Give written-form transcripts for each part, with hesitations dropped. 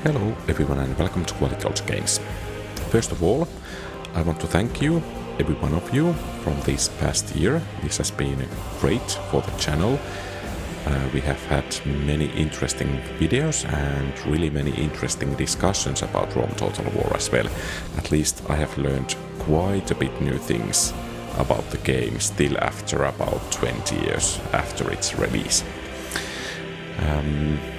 Hello everyone and welcome to QualityOldGames. First of all, I want to thank you, every one of you, from this past year. This has been great for the channel. We have had many interesting videos and really many interesting discussions about Rome Total War as well. At least I have learned quite a bit new things about the game still after about 20 years after its release.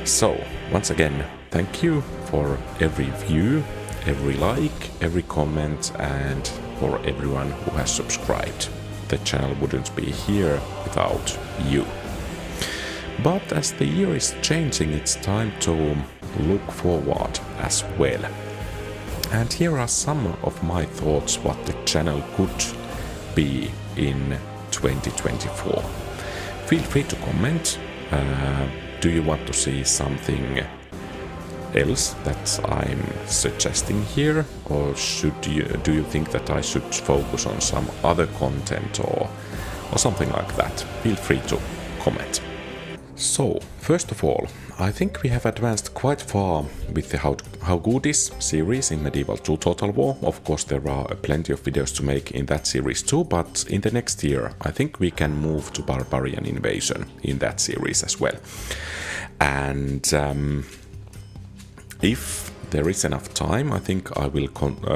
So, once again, thank you for every view, every like, every comment, and for everyone who has subscribed. The channel wouldn't be here without you. But as the year is changing, it's time to look forward as well. And here are some of my thoughts what the channel could be in 2024. Feel free to comment. Do you want to see something else that I'm suggesting here, or do you think that I should focus on some other content or something like that? Feel free to comment. So, first of all, I think we have advanced quite far with the How Good Is series in Medieval 2 Total War. Of course, there are plenty of videos to make in that series too, but in the next year, I think we can move to Barbarian Invasion in that series as well. And if there is enough time, I think I will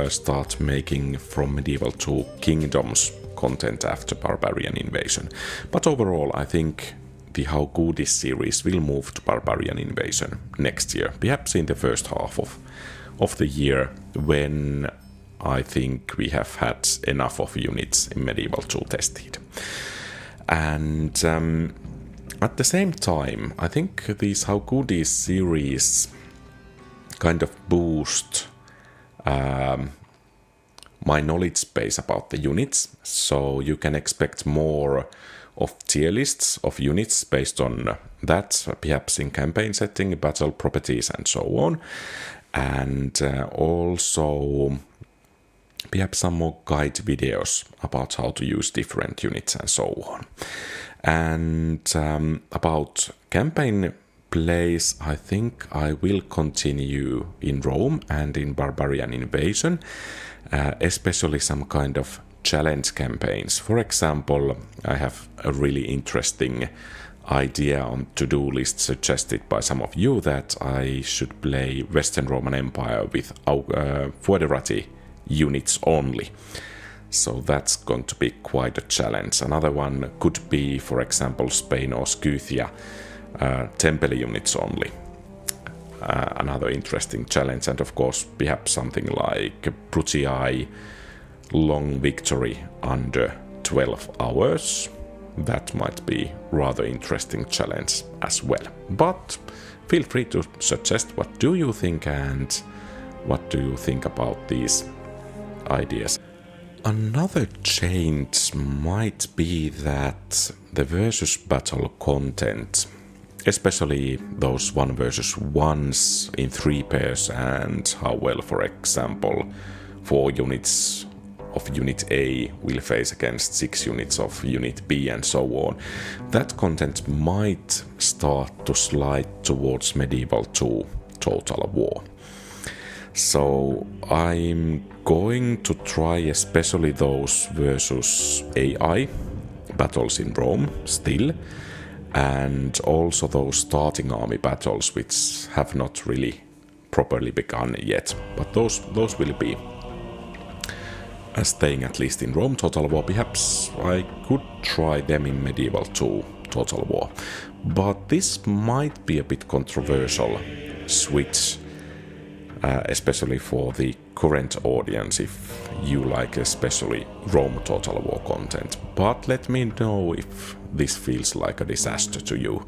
start making from Medieval 2 Kingdoms content after Barbarian Invasion. But overall, I think the How Good Is series will move to Barbarian Invasion next year, perhaps in the first half of the year, when I think we have had enough of units in Medieval 2 tested. And at the same time, I think these How Good Is series kind of boost my knowledge base about the units, so you can expect more of tier lists of units based on that, perhaps in campaign setting, battle properties and so on, and also perhaps some more guide videos about how to use different units and so on. And about campaign plays, I think I will continue in Rome and in Barbarian Invasion, especially some kind of challenge campaigns. For example, I have a really interesting idea on to-do list suggested by some of you that I should play Western Roman Empire with Foederati units only. So that's going to be quite a challenge. Another one could be, for example, Spain or Scythia temple units only. Another interesting challenge, and of course perhaps something like Bruttii long victory under 12 hours. That might be rather interesting challenge as well. But feel free to suggest what do you think and what do you think about these ideas. Another change might be that the versus battle content, especially those 1 versus 1s in 3 pairs, and how well, for example, 4 units of Unit A will face against 6 units of Unit B and so on. That content might start to slide towards Medieval 2 Total War. So I'm going to try especially those versus AI battles in Rome still, and also those starting army battles which have not really properly begun yet, but those will be staying at least in Rome Total War. Perhaps I could try them in Medieval 2 Total War, but this might be a bit controversial switch, especially for the current audience if you like especially Rome Total War content. But let me know if this feels like a disaster to you.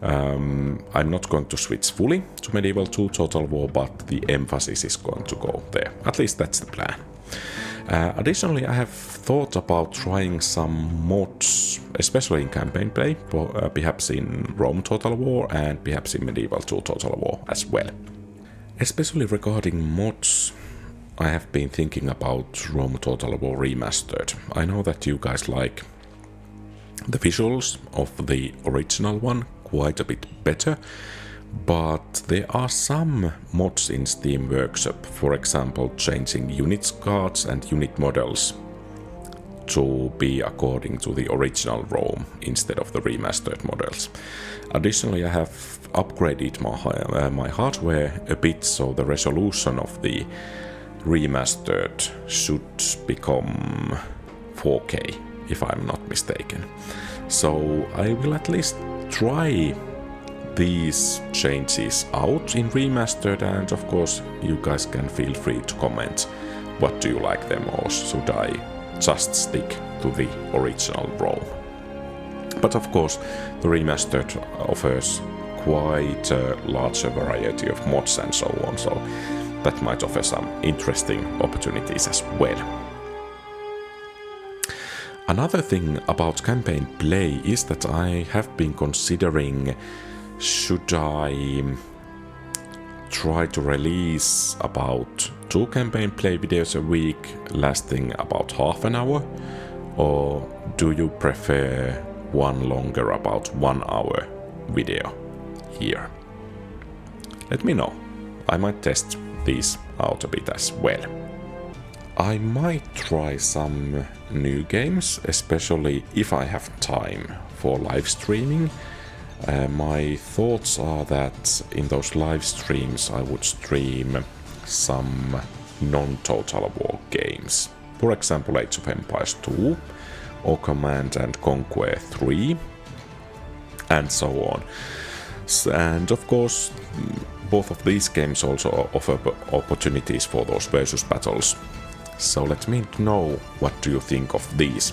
I'm not going to switch fully to Medieval 2 Total War, but the emphasis is going to go there. At least that's the plan. Additionally, I have thought about trying some mods, especially in campaign play, perhaps in Rome Total War and perhaps in Medieval 2 Total War as well. Especially regarding mods, I have been thinking about Rome Total War Remastered. I know that you guys like the visuals of the original one quite a bit better, But there are some mods in Steam Workshop, for example changing unit cards and unit models to be according to the original ROM instead of the remastered models. Additionally, I have upgraded my hardware a bit, so the resolution of the remastered should become 4K, if I'm not mistaken. So I will at least try these changes out in remastered, and of course you guys can feel free to comment what do you like them, or should I just stick to the original ROM. But of course the remastered offers quite a larger variety of mods and so on, so that might offer some interesting opportunities as well. Another thing about campaign play is that I have been considering, should I try to release about 2 campaign play videos a week lasting about half an hour, or do you prefer one longer about 1 hour video here? Let me know. I might test these out a bit as well. I might try some new games, especially if I have time for live streaming. My thoughts are that in those live streams I would stream some non-Total War games. For example, Age of Empires 2 or Command and Conquer 3 and so on. And of course, both of these games also offer opportunities for those versus battles. So let me know what do you think of these.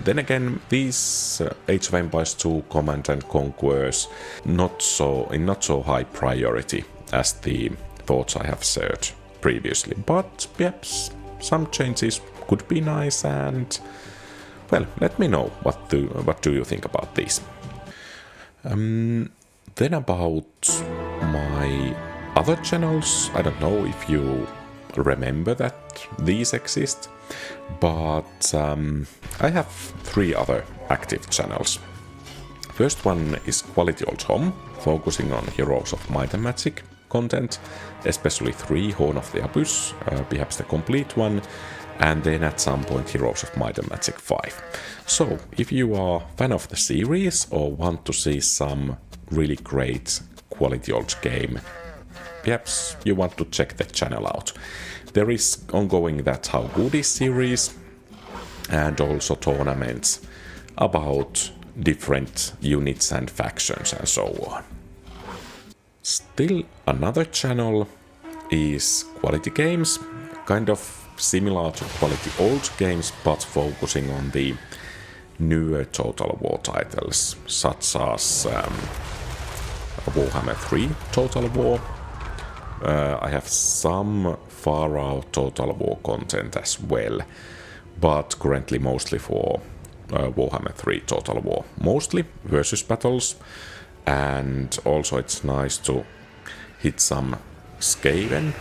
Then again, these Age of Empires 2 Command and Conquers not so high priority as the thoughts I have shared previously, but perhaps some changes could be nice, and well, let me know what do you think about these. Then about my other channels, I don't know if you remember that these exist, but I have 3 other active channels. First one is QualityOldGames, focusing on Heroes of Might and Magic content, especially 3 Horn of the Abyss, perhaps the complete one, and then at some point Heroes of Might and Magic 5. So if you are a fan of the series or want to see some really great quality old game, perhaps you want to check the channel out. There is ongoing That How Good Is series, and also tournaments about different units and factions and so on. Still another channel is QualityGames, kind of similar to QualityOldGames, but focusing on the newer Total War titles, such as Warhammer 3 Total War. I have some far out Total War content as well, but currently mostly for Warhammer 3 Total War. Mostly versus battles, and also it's nice to hit some Skaven,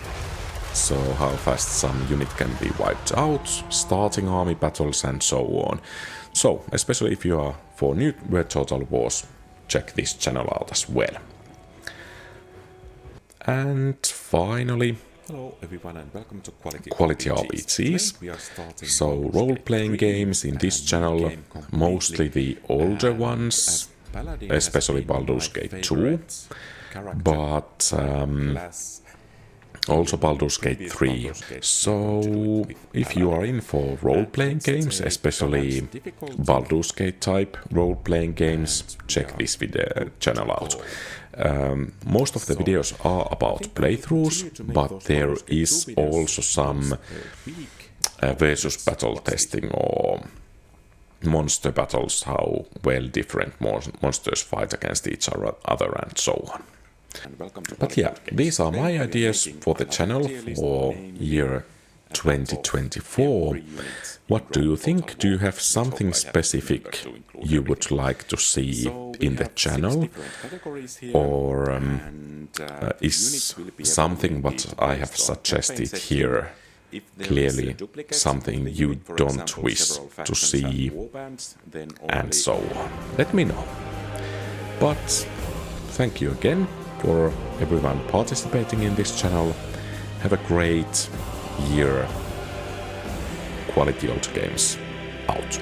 so how fast some unit can be wiped out, starting army battles and so on. So, especially if you are for new Total Wars, check this channel out as well. And finally, hello everyone and welcome to Quality RPGs. So role-playing games in this channel, mostly the older ones, especially Baldur's Gate 2, but also Baldur's Gate 3. So if you are in for role-playing games, especially Baldur's Gate type role-playing games, check this video channel out. Most of the videos are about playthroughs, but there is also some versus battle testing or monster battles, how well different monsters fight against each other and so on. But yeah, these are my ideas for the channel for year 2024. What do you think? Do you have something specific you would like to see in the channel? Or is something what I have suggested here clearly something you don't wish to see, and so on? Let me know. But thank you again for everyone participating in this channel. Have a great year. Quality Old Games out.